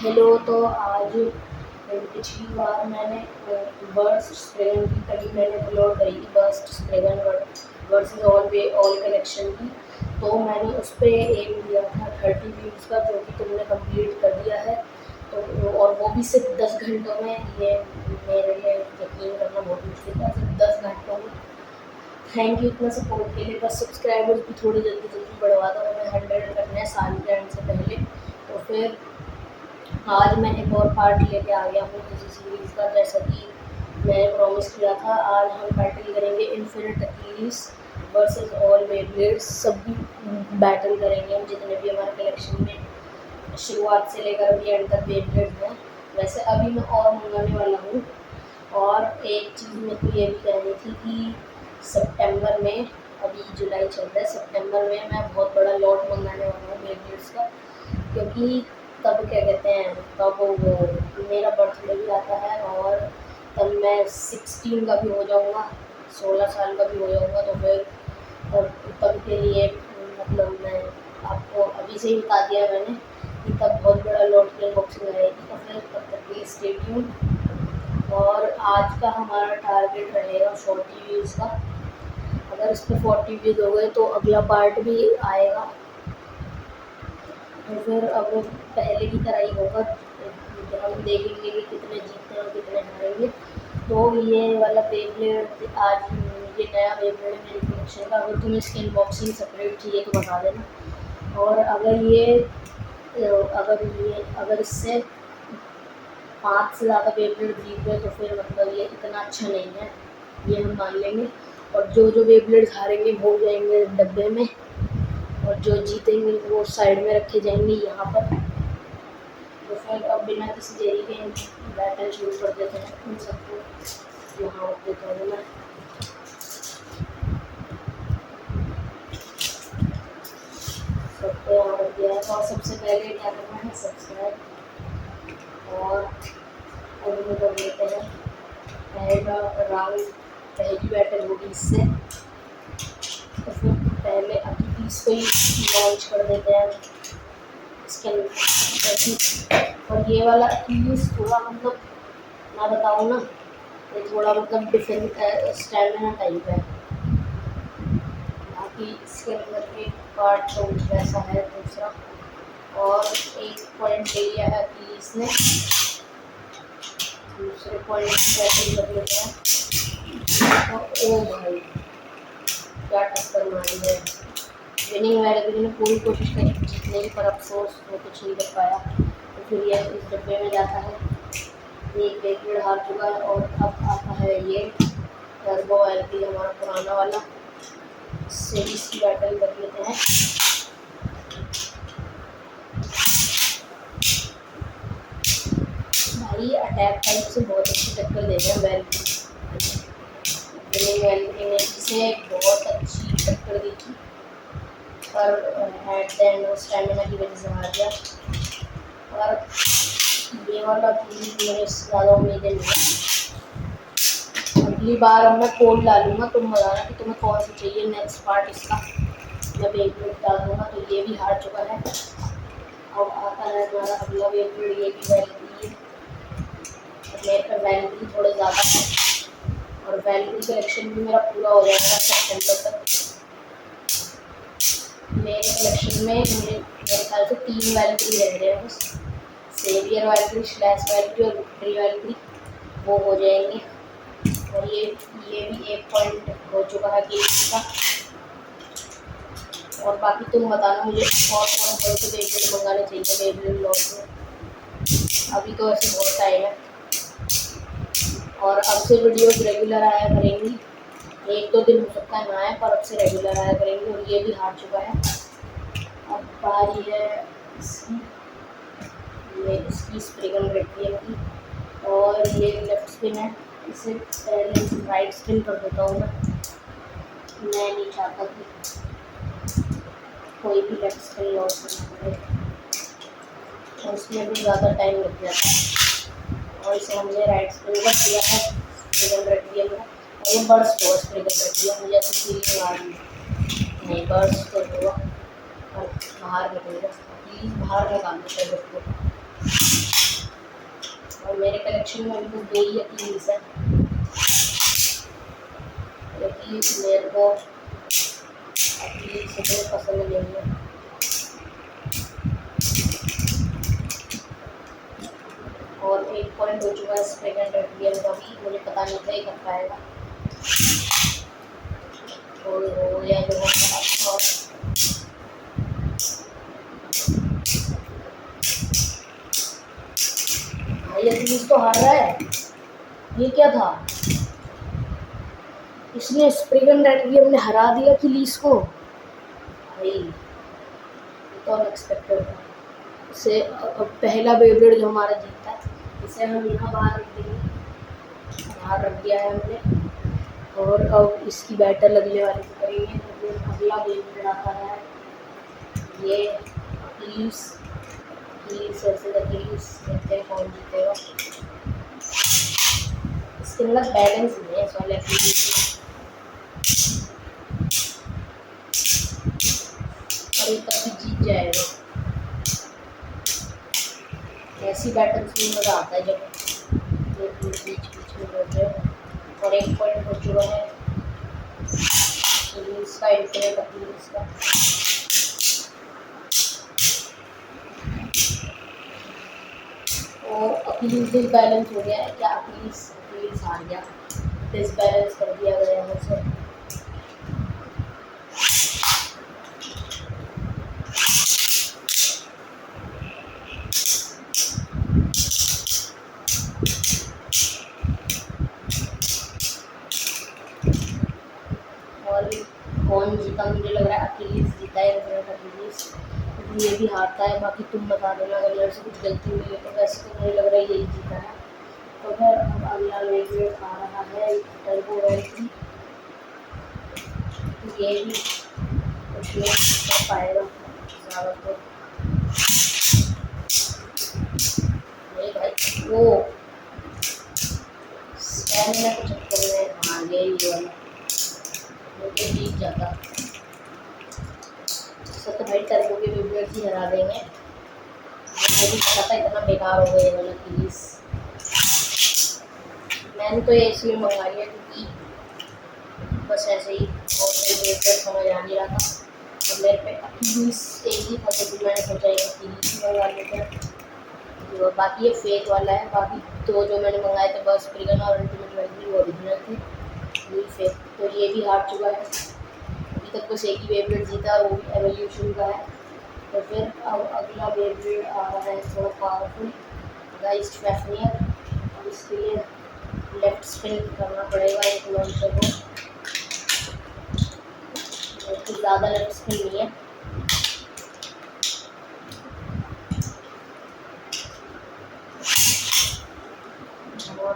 Hello. तो आज पिछली बार मैंने बर्ड्स स्प्रेगन की तभी मैंने अपलोड करी थी, बर्ड्स स्प्रेगन वर्ड्स ऑल कलेक्शन की। तो मैंने उस पर एम दिया था 30 व्यूज़ का, जो कि तुमने कंप्लीट कर दिया है। तो और वो भी सिर्फ 10 घंटों में। ये मेरे लिए यकीन करना बहुत मुश्किल था, सिर्फ 10 घंटों में। थैंक यू इतना सपोर्ट के लिए। बस सब्सक्राइबर्स भी थोड़ी जल्दी जल्दी बढ़वा दो, हमें 100 करना है साल के एंड से पहले। तो फिर आज मैं एक और पार्ट लेके आ गया हूँ किसी सीरीज़ का, जैसा कि मैंने प्रॉमिस किया था। आज हम बैटल करेंगे इन्फिनिट अकीलीस वर्सेस ऑल बेब्लेड्स। सभी बैटल करेंगे हम, जितने भी हमारे कलेक्शन में शुरुआत से लेकर अभी एंड तक बेब्लेड्स हैं। वैसे अभी मैं और मंगाने वाला हूँ। और एक चीज़ मेरे को ये भी कहनी थी कि सितंबर में, अभी जुलाई चल रहा है, सितंबर में मैं बहुत बड़ा लॉट मंगाने वाला हूँ बेब्लेड्स का, क्योंकि तब क्या कहते हैं, तब वो मेरा बर्थडे भी आता है और तब मैं 16 का भी हो जाऊँगा, 16 साल का भी हो जाऊँगा। तो फिर तब के लिए मतलब मैं आपको अभी से ही बता दिया मैंने कि तब बहुत बड़ा लॉट की अनबॉक्सिंग आएगी। तो फिर तब तक के लिए स्टे ट्यून्ड। और आज का हमारा टारगेट रहेगा 40 व्यूज़ का। अगर इस पर 40 व्यूज़ हो गए तो अगला पार्ट भी आएगा। तो फिर अब पहले की तरह ही होगा, हम देखेंगे कि कितने जीतते हैं और कितने हारेंगे। तो ये वाला बेब्लेड आज, ये नया बेब्लेड है मेरी कलेक्शन का। अगर तुम्हें इसकी अनबॉक्सिंग सेपरेट चाहिए तो बता देना। और अगर इससे 5 से ज़्यादा बेब्लेड जीत गए तो फिर मतलब ये इतना अच्छा नहीं है, ये हम मान लेंगे। और जो बेब्लेड हारेंगे वो जाएंगे डब्बे में, और जो जीतेंगे वो साइड में रखे जाएंगे यहाँ पर। तो फिर अब बिना किसी देरी के बैटल शुरू कर देते हैं। उन सबको यहाँ रख देता हूँ मैं। सबको यहाँ रख दिया है। और सबसे पहले क्या करना है, सब्सक्राइब। और अब में कर लेते हैं पहला राउंड, पहली बैटल होगी इससे। तो फिर पहले अकीलीस को ही लॉन्च कर देते हैं इसके अंदर। और ये वाला अकीलीस थोड़ा मतलब, मैं बताऊँ ना, ये थोड़ा मतलब डिफरेंट स्टैमिना टाइप है। बाकी इसके अंदर एक पार्ट तो वैसा है, दूसरा और एक पॉइंट ले लिया है अकीलीस ने। दूसरे पॉइंट की बैटिंग कर लेते हैं। और ओ भाई, क्या टक्कर मारी है। विनिंग वैलेगरी ने पूरी कोशिश करी जीतने की, पर अफसोस वो कुछ नहीं कर पाया। तो फिर ये इस डब्बे में जाता है। एक बेब्लेड हार चुका है। और अब आता है ये टर्बो एलपी, हमारा पुराना वाला। सीरीज की बैटल कर लेते हैं। भाई अटैक टाइप से बहुत अच्छी टक्कर दे रहे हैं वैल्यू। वैल्यू ने इसे बहुत अच्छी टक्कर दी थी, पर एट द एंड स्टैमिना की वजह से हार गया। और ये वाला मेरे से ज़्यादा उम्मीदें नहीं है। अगली बार अब मैं कोड डालूंगा, तुम बताना कि तुम्हें कौन सा चाहिए नेक्स्ट पार्ट इसका। जब एक मिनट डाल दूँगा। तो ये भी हार चुका है। अब आता है हमारा अगला बेब्लेड, ये भी वैल्यू है। मेरे पे वैल्यू थोड़े ज़्यादा है, और वैल्यू कलेक्शन भी मेरा पूरा हो जाएगा सितंबर तक। मेरे कलेक्शन में मेरे ख्याल से 3 वैल्यू रह रहे हैं बस, सेवियर वैल्यू, स्लैश वैल्यू और विक्ट्री वैल्यू, वो हो जाएंगे। और ये भी 1 पॉइंट हो चुका है कि इसका। और बाकी तुम बताना मुझे और कौन से बेब्लेड मंगाने चाहिए बेब्लेड लॉट में। अभी तो ऐसे बहुत टाइम है। और अब से वीडियोस रेगुलर आया करेंगी, 1-2 दिन हो सकता है ना आए, पर अब से रेगुलर आया करेंगे। और ये भी हार चुका है। अब बारी है इसकी, ये इसकी स्प्रेगन रेटियम की। और ये लेफ्ट स्पिन है, इसे पहले राइट स्पिन कर देता हूँ मैं नहीं चाहता कि कोई भी लेफ्ट स्पिन लॉस करना पड़े, और उसमें भी ज़्यादा टाइम लग जाता है। और इसे हमने राइट स्पिन कर दिया है स्प्रेगन रेटियम का। और ये बर्ड्स को स्प्रेगन रेटियम मुझे ऐसी फीलिंग आ रही है, नहीं बर्ड्स तो होगा और बाहर निकलेगा, प्लीज़ बाहर निकाल देते हैं बर्ड को। कलेक्शन में अभी बस 2 ही अकीलीस है, क्योंकि मेरे को अकीलीस इतने पसंद नहीं है। और 1 पॉइंट हो चुका है स्प्रेगन रेडवियर का भी, मुझे पता नहीं था ये कर पाएगा। और हो गया जो और भाई अकीलीस तो हार रहा है, ये क्या था? इसने स्प्रेगन रेडवियर ने हरा दिया अकीलीस को भाई, ये तो अनएक्सपेक्टेड था। इसे पहला बेब्लेड जो हमारा जीता है, इसे हम यहाँ बाहर रख देंगे, बाहर रख दिया है हमने। और अब इसकी बैटल अगले वाले से करेंगे। तो फिर अगला बेब्लेड आता है ये अकीलीस वर्सेस अकीलीस, देखते हैं कौन जीतेगा। इसके अंदर बैलेंस नहीं है इस वाले अकीलीस में, और ये तब भी जीत जाएगा। ऐसी बैटल्स में मज़ा आता है जब ये बीच बीच में होते हैं। और 1 पॉइंट हो चुका है अकीलीस का, इन्फिनिट अकीलीस का। और अकीलीस डिसबैलेंस हो गया है, क्या अकीलीस हार गया, डिसबैलेंस कर दिया गया है उसे। और कौन जीता? मुझे लग रहा है अकीलीस जीता है, इन्फिनिट अकीलीस। ये भी हारता है, बाकी तुम बता देना अगर मेरे से कुछ गलती हुई है। तो वैसे तो मुझे लग रहा है यही जीता है। तो फिर अब अगला बेब्लेड आ रहा है टर्बो वेंट्री, ये भी कुछ नहीं कर पाएगा ज़्यादा। तो नहीं भाई, वो स्टैमिना के चक्कर में हार गया ये वाला, मुझे जीत जाता। तो भाई टर्बो के बेब्लेड ही हरा देंगे, मुझे भी पता था इतना बेकार हो गया ये वाला अकीलीस। मैंने तो ये इसलिए मंगा लिया क्योंकि बस ऐसे ही, और कोई बेब्लेड समझ आ नहीं रहा था। और मेरे पे अकीलीस एक ही था, तो मैंने सोचा एक अकीलीस ही मंगा लेते हैं। तो बाकी ये फेक वाला है, बाकी 2 जो मैंने मंगाए थे बस स्प्रेगन और अल्टीमेट वेंट्री वो ओरिजिनल थे, ये फेक। तो ये भी हार चुका है, अभी तक बस एक ही बेब्लेड जीता और वो भी एवोल्यूशन का है। तो फिर अब अगला बेब्लेड आ रहा है थोड़ा पावरफुल, गाइस फैफनियर। अब इसके लिए लेफ्ट स्पिन करना पड़ेगा एक लॉन्चर को, कुछ ज़्यादा लेफ्ट स्पिन नहीं है। और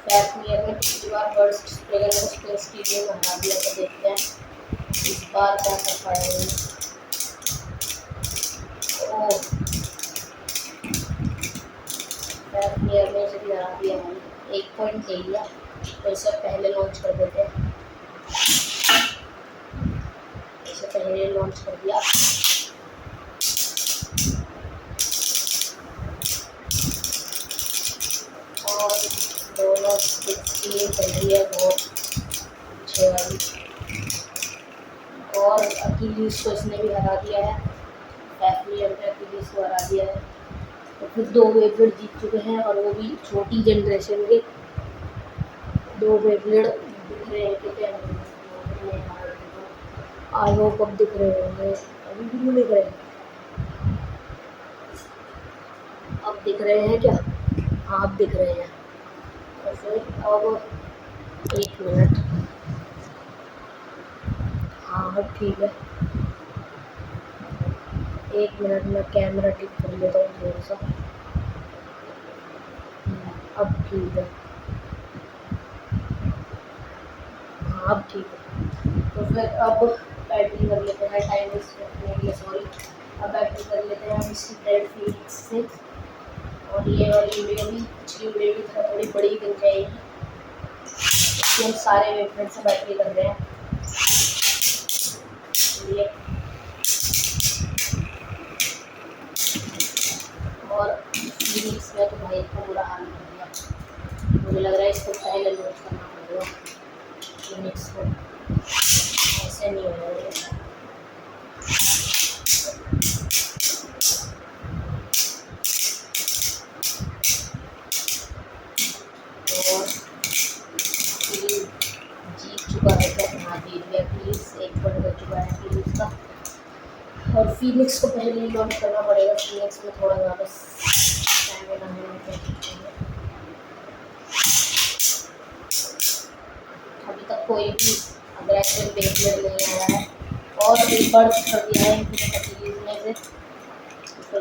फैफनियर ने पिछली बार बर्स्ट स्प्रेगन को स्पिन स्टीडियम में हरा दिया, तो देखते हैं इस बार क्या कर पाएंगे। ओह, फैफनियर ने इसे भी हरा दिया है, 1 पॉइंट ले लिया। तो इसे पहले लॉन्च कर देते हैं, इसे पहले लॉन्च कर दिया। और दोनों 16 चल रही है बहुत अच्छे वाली। और अकीलीस को इसने भी हरा दिया है, फैफनियर ने अकीलीस को हरा दिया है। तो फिर 2 बेब्लेड जीत चुके हैं, और वो भी छोटी जनरेशन के 2 बेब्लेड दिख रहे हैं। कितने आज वो कब दिख रहे होंगे, अभी भी नहीं दिख रहे, अब दिख रहे हैं क्या? हाँ अब दिख रहे हैं। तो फिर अब 1 मिनट, हाँ अब ठीक है। 1 मिनट में कैमरा ठीक कर लेता हूँ थोड़ा सा, अब ठीक है, हाँ अब ठीक है। तो फिर अब बैटिंग कर लेते हैं, टाइम वेस्ट करने के लिए सॉरी। अब बैटिंग कर लेते हैं हम इसकी ट्रेड फील्ड से। और ये वाली वीडियो भी पिछली वीडियो की तरह थोड़ी बड़ी बन जाएगी, हम सारे वेबसाइट से बैटरी कर रहे हैं। और फीनिक्स में तो भाई इतना बुरा हाल कर दिया। मुझे लग रहा है इसको पहले लॉन्च करना पड़ेगा फीनिक्स को, ऐसे नहीं हो रहा है। और जीत चुका है क्या? हाँ जीत गया प्लीज़, 1 पॉइंट हो चुका है प्लीज़ का। और फीनिक्स को पहले ही लॉन्च करना पड़ेगा, फीनिक्स में थोड़ा ज़्यादा स्टैमिना है। अभी तक कोई भी अग्रेसिव बेसमेंट नहीं आया है और बर्थ कर दिया है इनफिनिट एक्टिविटीज में से, तो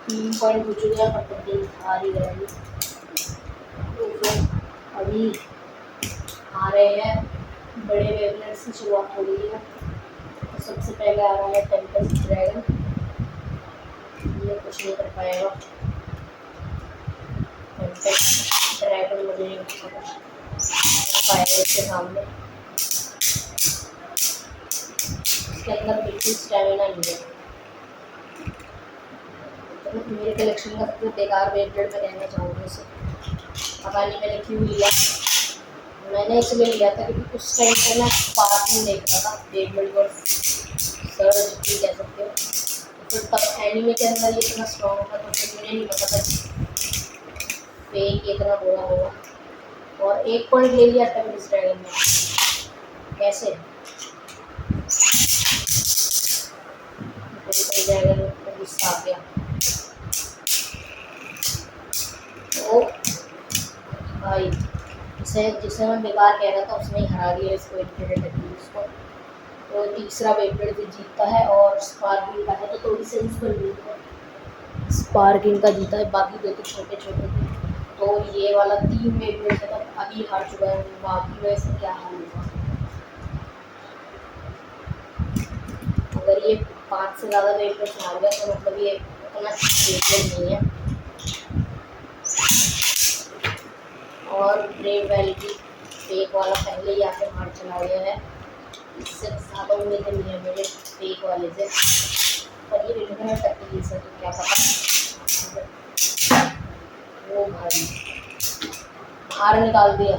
3 पॉइंट हो चुके हैं, पर दिन हार ही रहेगी। तो अभी आ रहे हैं बड़े वेवलेट्स की शुरुआत हो गई है। तो सबसे पहले आ रहा है टेम्पेस्ट ड्रैगन, ये कुछ नहीं कर पाएगा। टेम्पेस्ट ड्रैगन मुझे नहीं पाएगा इसके सामने, इसके अंदर बिल्कुल स्टैमिना नहीं है। तो मेरे कलेक्शन का सबसे बेकार वेवलेट में कहना चाहूँगी इसे, पता नहीं मैंने क्यों लिया। मैंने इसलिए लिया था क्योंकि उस टाइम पर मैं स्पार्किंग देख रहा था, वेवलेट और सर्ज भी कह सकते हो। तो तब एनीमे के अंदर ये इतना स्ट्रॉन्ग था, तो फिर मुझे नहीं पता था फेक इतना बुरा होगा। और 1 पॉइंट ले लिया टेम्पेस्ट ड्रैगन में, कैसे? ड्रैगन को गुस्सा आ गया। तो भाई जिसे मैं बेकार कह रहा था उसने ही हरा दिया इसको, इनफिनिट एक्टिविटीज को। तो तीसरा वेवलेट भी जीतता है और स्पार्किंग का है, तो थोड़ी सेंस बन रही है। स्पार्किंग का जीता है, बाकी 2 तो छोटे छोटे थे। तो ये वाला 3 वेवलेट है, तो अभी हार चुका है, बाकी वैसे क्या हाल होगा। अगर ये 5 से ज़्यादा वेवलेट हार गया तो मतलब ये उतना वेवलेट नहीं है। और ब्रेव वैली फेक वाला पहले ही आके मार चला गया है, इससे ज़्यादा उम्मीद नहीं है मेरे फेक वाले से। पर ये इनफिनिट एक्टिविटीज है तो क्या पता। वो भाई बाहर निकाल दिया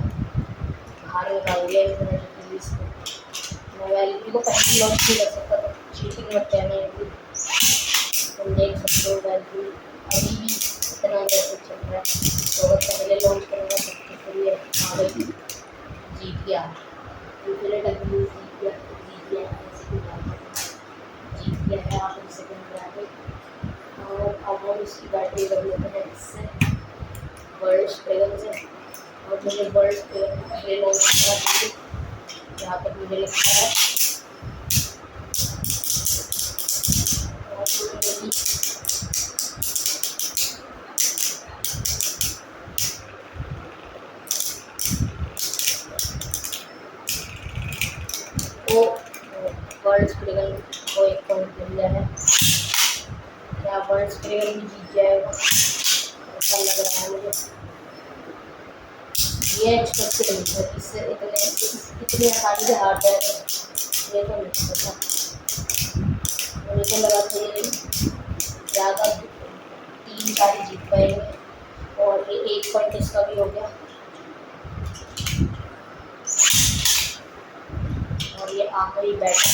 इनफिनिट एक्टिविटीज को। मैं वैलिडी को पहले लॉन्च नहीं कर सकता, तो चीटिंग मत कहना। तुम देख सकते हो वैलिडी अभी भी इतना जैसे चल रहा है, तो अगर पहले लॉन्च करूँगा तो फिर ये जीत गया, इनफिनिट एक्टिविटीज जीत गया है। आप सेकंड ब्रैकेट और अब हम इसकी बैटरी कर लेते हैं इससे वर्ल्ड स्प्रेगन से। और मुझे वर्ल्ड स्प्रेगन पहले लॉन्च करना चाहिए जहाँ तक मुझे लगता है। तो वर्ल्ड स्प्रेगन को 1 पॉइंट मिल गया है। क्या वर्ल्ड स्प्रेगन भी जीत जाएगा ऐसा लग रहा है मुझे। ये एक्सपेक्टेड नहीं था इससे इतनी आसानी से हार जाएगा, ये तो नहीं पता। मुझे तो लगा था ये ज़्यादा 3-4 ही जीत पाएंगे, और ये 1 पॉइंट इसका भी हो गया। और ये आखिरी बैटल,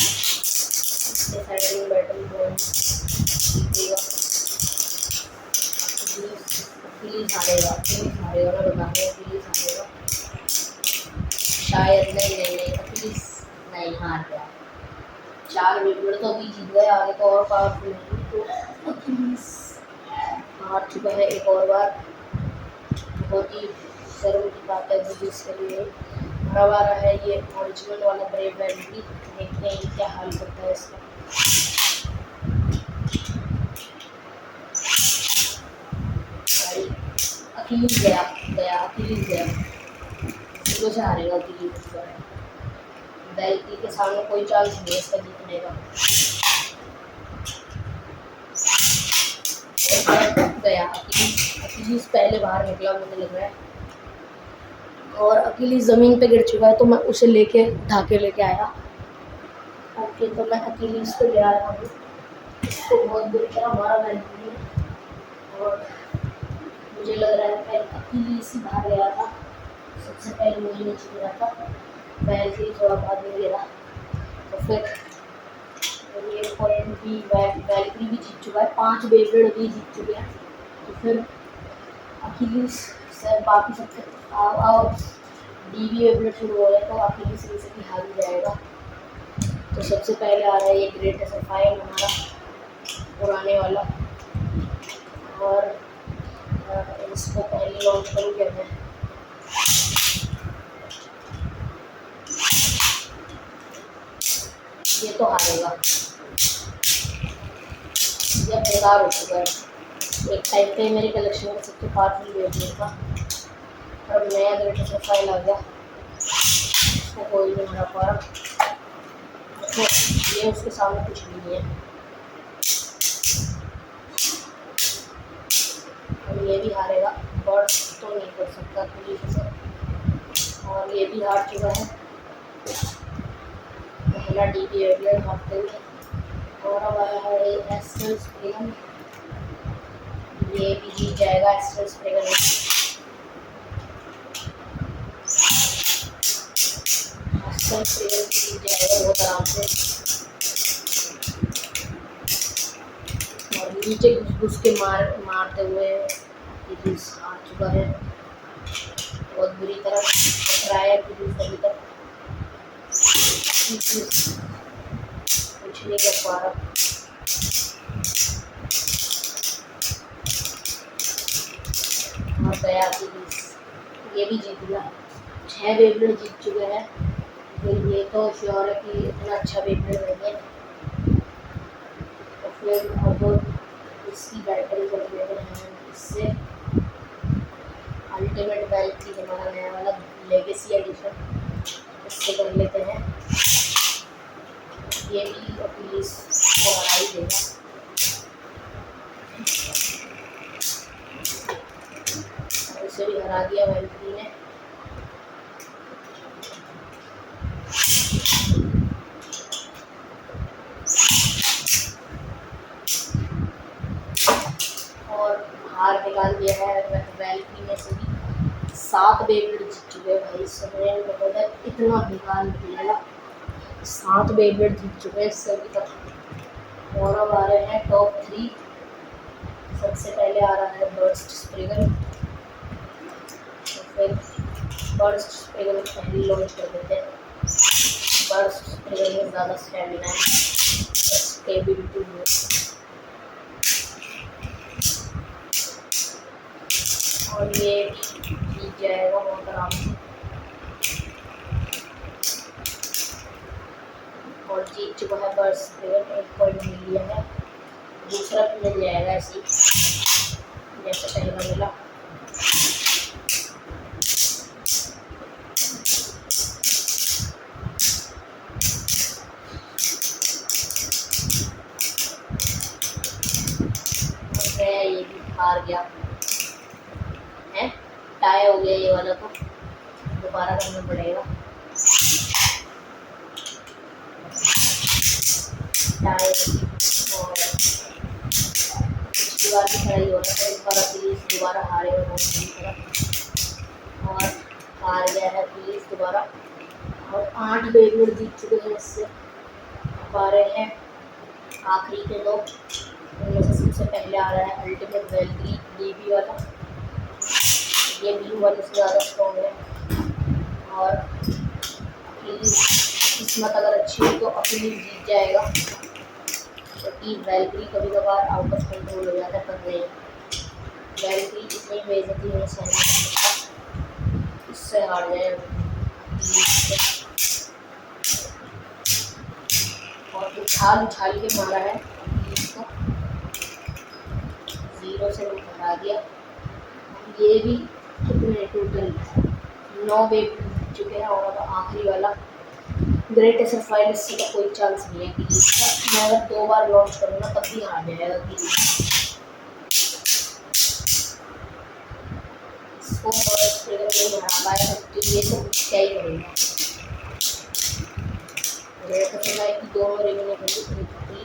इसके साइड बैटल जीतेगा, प्लीज़ हारेगा, मैं बता रहा हूँ प्लीज़ हारेगा शायद। नहीं प्लीज़ नहीं, हार गया। 4 वेवलेट तो अभी जीत गए, आगे तो और पावरफुल नहीं, तो प्लीज़ हार चुका है एक और बार। बहुत ही शर्म की बात है मुझे इसके लिए। हरा वाला है ये ओरिजिनल वाला ब्रेव वैली, देखते हैं क्या हाल करता है इसका। भाई अखिलीस गया, जीरो से हारेगा अखिलीस। वैली के सामने कोई चांस नहीं है इसका जीतने का। गया अखिलीस पहले बाहर निकला मुझे लग रहा है, और अखिलीस ज़मीन पे गिर चुका है, तो मैं उसे लेके उठा के लेके आया। ओके, तो मैं अखिलीस को ले आया हूँ, तो बहुत बुरी तरह हमारा वैली, और मुझे लग रहा है पहले अकेले इसी बाहर गया था, सबसे पहले मुझे नीचे गिरा था, पहले से ही थोड़ा बाद में गिरा। तो फिर ये पॉइंट भी वैल्क्री भी जीत चुका है, 5 बेब्लेड भी जीत चुके हैं। तो फिर अखिलीस से बाकी सबसे और डीबी वेबलेट शुरू हो गया तो अखिलीस इनसे भी हार ही जाएगा। तो सबसे पहले आ रहा है ये ग्रेट एसएफआई हमारा पुराने वाला, और इसको पहले लॉन्च करूँगा मैं। ये तो हारेगा, ये बेकार हो चुका है। एक टाइम पे मेरे कलेक्शन में सबसे पावरफुल वेबलेट था, अब नया ग्रेट एसएफआई आ गया, उसको कोई नहीं हरा पा रहा। तो ये उसके सामने कुछ भी नहीं है। और ये भी हारेगा, बर्स्ट तो नहीं कर सकता पुलिस से, और ये भी हार चुका है पहला डीबी वेबलेट हारते हुए। और अब आया है एस्ट्रल स्प्रेगन, ये भी जीत जाएगा एस्ट्रल स्प्रेगन। एस्ट्रल स्प्रेगन भी जीत जाएगा बहुत आराम से, और नीचे घुस के मारते हुए हार चुका है बहुत बुरी तरह। ट्राई है अभी तक कुछ नहीं कर पा रहा। और गया ये भी जीत गया, 6 बेब्लेड जीत चुके हैं। फिर ये तो श्योर है कि इतना अच्छा बेब्लेड नहीं है। तो फिर अब इसकी बैटल कर लेते हैं इससे, अल्टीमेट वैल्क्री हमारा नया वाला लेगेसी एडिशन, इससे कर लेते हैं। ये भी पुलिस को हरा ही देगा। इसे भी हरा दिया वैल्क्री ने। और हार निकाल दिया है वैल्क्री ने से भी। 7 बेब्लेड जीत चुके हैं भाई, समझ नहीं पता इतना बेकार निकलेगा। 7 बेब्लेड जीत चुके हैं इससे अभी तक। और अब आ रहे हैं टॉप 3। सबसे पहले आ रहा है बर्स्ट स्प्रेगन, तो फिर बर्स्ट स्प्रेगन पहले लॉन्च कर देते हैं। बर्स्ट स्प्रेगन में ज़्यादा स्टैमिना है, स्टेबिलिटी है, और ये जीत जाएगा बहुत आराम से। और जीत चुका है बर्स्ट स्प्रेगन, 1 पॉइंट मिल लिया है। दूसरा भी मिल जाएगा ऐसे जैसे पहला मिला। ये भी हार गया है, टाई हो गया ये वाला, तो दोबारा करना पड़ेगा। टाई और पिछली बार भी खड़ा ही हो रहा था, इस बार पुलिस दोबारा हारे और पूरी तरह, और हार गया है पुलिस दोबारा। और 8 बेब्लेड जीत चुके हैं इससे। अब आ रहे हैं आखिरी के 2, उनमें से सबसे पहले आ रहा है अल्टीमेट वैल्क्री डीबी वाला। ये ब्लू वाले से ज़्यादा स्ट्रॉन्ग है, और किस्मत अगर अच्छी हो तो अपनी जीत जाएगा, क्योंकि वैल्क्री कभी कभार आउट ऑफ कंट्रोल हो जाता है। पर नहीं, वैल्क्री इतनी बेइज्जती नहीं सहन कर सकता, इससे हार जाए। और उछाल के मारा है इसको, 0 से हरा दिया। ये भी कितने टोटल 9 बेब्लेड जीत चुके हैं। और अब आखिरी वाला ग्रेट एसएफआई, इससे तो कोई चांस नहीं है कि मैं अगर 2 बार लॉन्च करूँगा तब भी हार जाएगा कि इसको बर्स्ट नहीं हरा पाएगा, तो ये तो क्या ही करेगा। ग्रेट एसएफआई की दोनों रिंग निकली,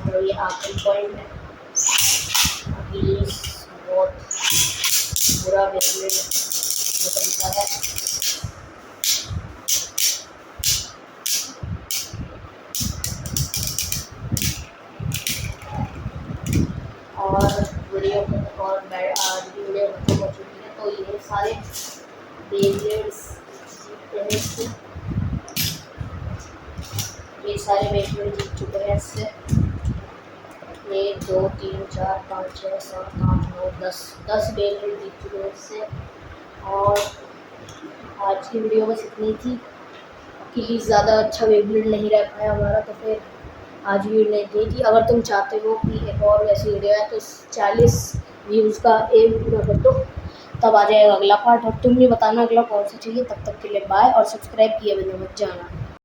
और ये आखिरी पॉइंट है। बहुत बेसमेंट निकलता है। और वीडियो और आज की वीडियो खत्म हो चुकी है। तो ये सारे बेब्लेड्स ये सारे बेब्लेड जीत चुके हैं इससे। 1 2 3 4 5 6 7 8 9 10 बेब्लेड जीत चुके हैं इससे। और आज की वीडियो बस इतनी थी कि ज़्यादा अच्छा बेब्लेड नहीं रह पाया हमारा, तो फिर आज भी नहीं दी थी। अगर तुम चाहते हो कि एक और वैसी वीडियो है तो 40 व्यूज़ का एम पूरा कर दो, तब आ जाएगा अगला पार्ट। और तुम भी बताना अगला कौन सा चाहिए। तब तक के लिए बाय, और सब्सक्राइब किए बिना मत जाना।